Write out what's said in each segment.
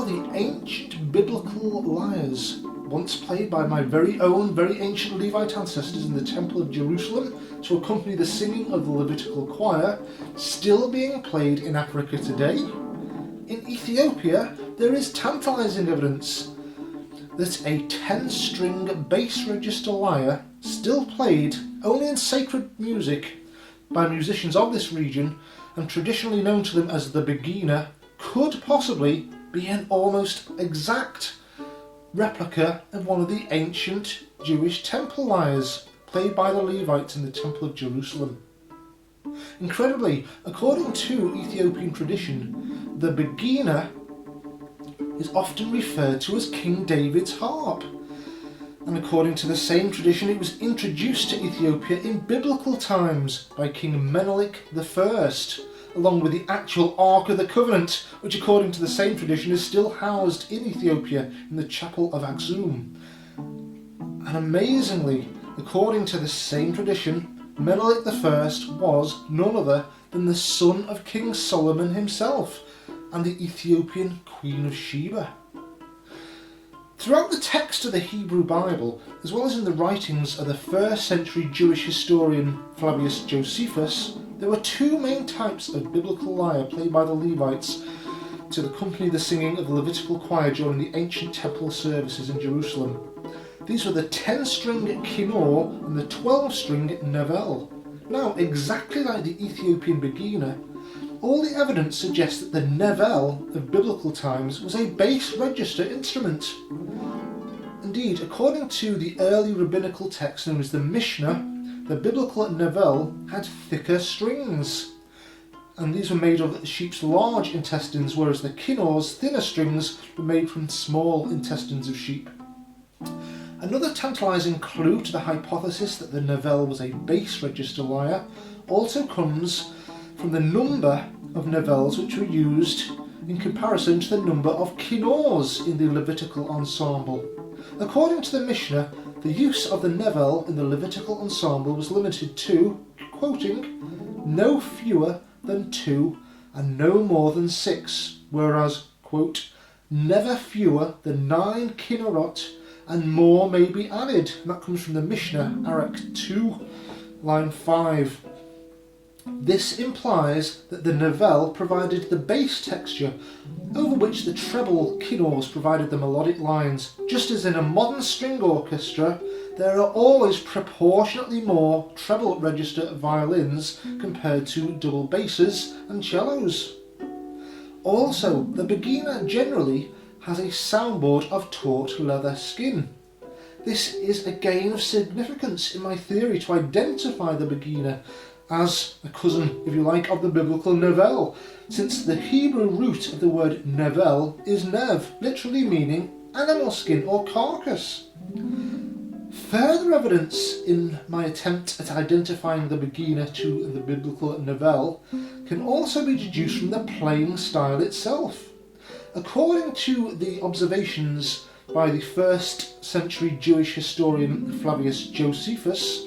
the ancient biblical lyres, once played by my very own very ancient Levite ancestors in the Temple of Jerusalem to accompany the singing of the Levitical Choir, still being played in Africa today. In Ethiopia, there is tantalizing evidence that a 10-string bass register lyre, still played only in sacred music by musicians of this region and traditionally known to them as the Begena, could possibly be an almost exact replica of one of the ancient Jewish temple lyres played by the Levites in the Temple of Jerusalem. Incredibly, according to Ethiopian tradition, the Begena is often referred to as King David's harp, and according to the same tradition it was introduced to Ethiopia in biblical times by King Menelik I, along with the actual Ark of the Covenant, which according to the same tradition is still housed in Ethiopia in the chapel of Axum. And amazingly, according to the same tradition, Menelik I was none other than the son of King Solomon himself and the Ethiopian Queen of Sheba. Throughout the text of the Hebrew Bible, as well as in the writings of the 1st century Jewish historian Flavius Josephus, there were two main types of biblical lyre played by the Levites to accompany the singing of the Levitical Choir during the ancient temple services in Jerusalem. These were the 10-string Kinnor and the 12-string Nevel. Now, exactly like the Ethiopian Begena, all the evidence suggests that the Nevel of biblical times was a bass register instrument. Indeed, according to the early rabbinical text known as the Mishnah, the biblical Nevel had thicker strings, and these were made of the sheep's large intestines, whereas the Kinnor's thinner strings were made from small intestines of sheep. Another tantalizing clue to the hypothesis that the Nevel was a bass register lyre also comes from the number of Nevels which were used in comparison to the number of Kinnors in the Levitical ensemble. According to the Mishnah, the use of the Nevel in the Levitical ensemble was limited to, quoting, no fewer than 2 and no more than 6, whereas, quote, never fewer than 9 kinnorot and more may be added. And that comes from the Mishnah, Arak 2, line 5. This implies that the Nevel provided the bass texture, over which the treble Kinnors provided the melodic lines. Just as in a modern string orchestra, there are always proportionately more treble register violins compared to double basses and cellos. Also, the Begena generally has a soundboard of taut leather skin. This is a gain of significance in my theory to identify the Begena as a cousin, if you like, of the biblical Nevel, since the Hebrew root of the word Nevel is nev, literally meaning animal skin or carcass. Further evidence in my attempt at identifying the Begena to the biblical Nevel can also be deduced from the playing style itself. According to the observations by the 1st century Jewish historian Flavius Josephus,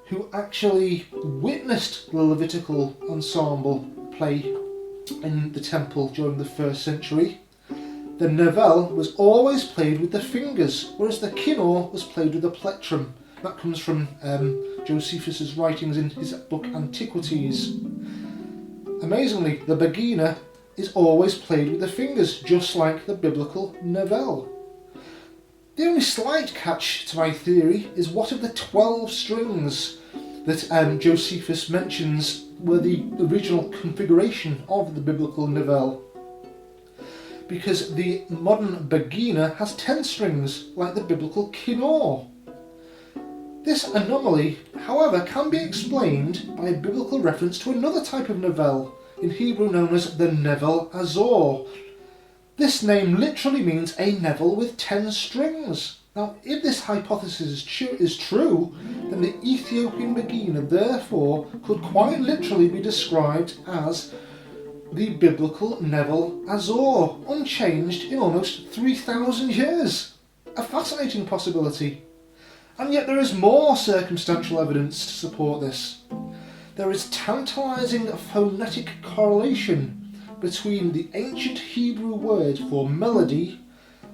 who actually witnessed the Levitical ensemble play in the temple during the 1st century, the Nevel was always played with the fingers, whereas the Kinnor was played with the plectrum. That comes from Josephus's writings in his book Antiquities. Amazingly, the Begena is always played with the fingers, just like the biblical Nevel. The only slight catch to my theory is what of the 12 strings that Josephus mentions were the original configuration of the biblical Nevel. Because the modern Begena has 10 strings, like the biblical Kinnor. This anomaly, however, can be explained by a biblical reference to another type of Nevel, in Hebrew known as the Nevel Azor. This name literally means a Nevel with 10 strings. Now, if this hypothesis is true, then the Ethiopian Begena therefore could quite literally be described as the biblical Nevel Azor, unchanged in almost 3,000 years. A fascinating possibility. And yet there is more circumstantial evidence to support this. There is tantalizing phonetic correlation between the ancient Hebrew word for melody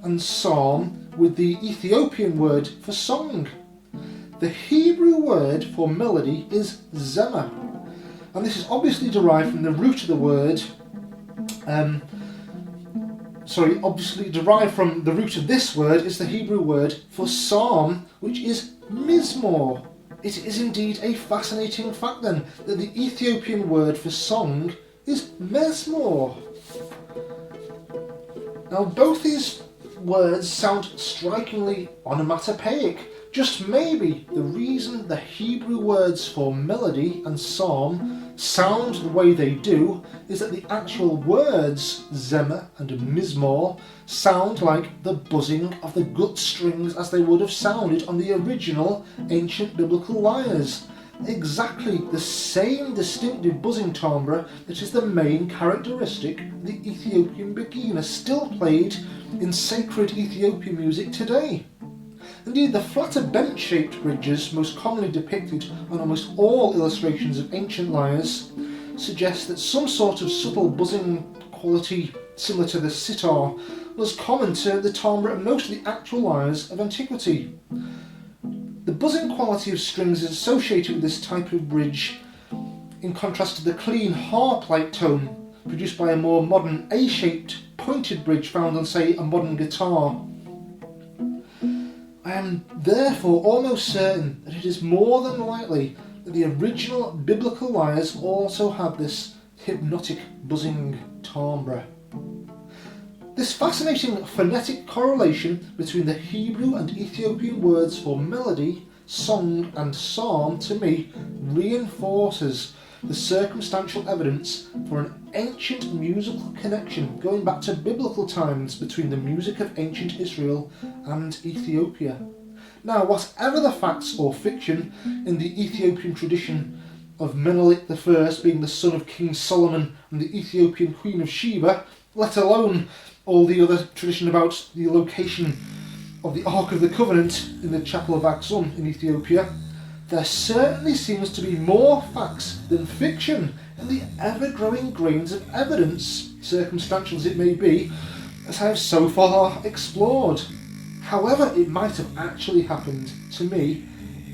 and psalm with the Ethiopian word for song. The Hebrew word for melody is zema, and this is obviously derived from the root of the word obviously derived from the root of this word is the Hebrew word for psalm, which is mizmor. It is indeed a fascinating fact then that the Ethiopian word for song is mezmor. Now both these words sound strikingly onomatopoeic. Just maybe the reason the Hebrew words for melody and psalm sound the way they do is that the actual words zema and mizmor sound like the buzzing of the gut strings as they would have sounded on the original ancient biblical lyres. Exactly the same distinctive buzzing timbre that is the main characteristic of the Ethiopian Begena, still played in sacred Ethiopian music today. Indeed, the flatter bench-shaped bridges most commonly depicted on almost all illustrations of ancient lyres suggest that some sort of subtle buzzing quality similar to the sitar was common to the timbre of most of the actual lyres of antiquity. The buzzing quality of strings is associated with this type of bridge in contrast to the clean harp-like tone produced by a more modern A-shaped pointed bridge found on, say, a modern guitar. I am therefore almost certain that it is more than likely that the original biblical lyres also had this hypnotic buzzing timbre. This fascinating phonetic correlation between the Hebrew and Ethiopian words for melody, song and psalm to me reinforces the circumstantial evidence for an ancient musical connection going back to biblical times between the music of ancient Israel and Ethiopia. Now, whatever the facts or fiction in the Ethiopian tradition of Menelik I being the son of King Solomon and the Ethiopian Queen of Sheba, let alone all the other tradition about the location of the Ark of the Covenant in the chapel of Axum in Ethiopia, there certainly seems to be more facts than fiction in the ever-growing grains of evidence, circumstantial as it may be, as I have so far explored. However it might have actually happened to me,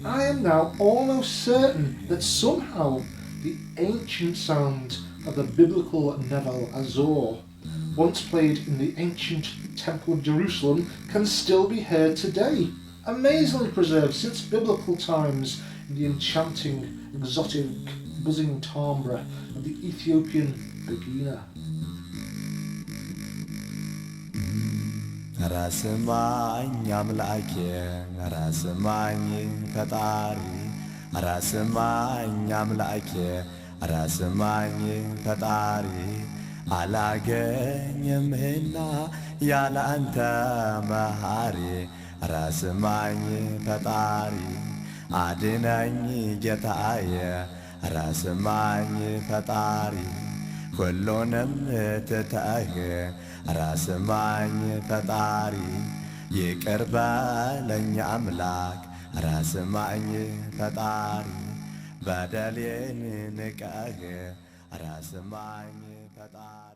I am now almost certain that somehow the ancient sound of the biblical Nevel Azor, once played in the ancient Temple of Jerusalem, can still be heard today, amazingly preserved since biblical times in the enchanting, exotic, buzzing timbre of the Ethiopian Begena. Rasmany amlake, rasmany fatari, rasmany amlake, rasmany fatari, alaganyem hina yala anta mahari, rasmany fatari, adinany getaye, rasmany fatari, kullonem tetaye. rasmany fatari ይቅር በለኝ አምላክ rasmany fatari በደሌን ንቀህ rasmany fatari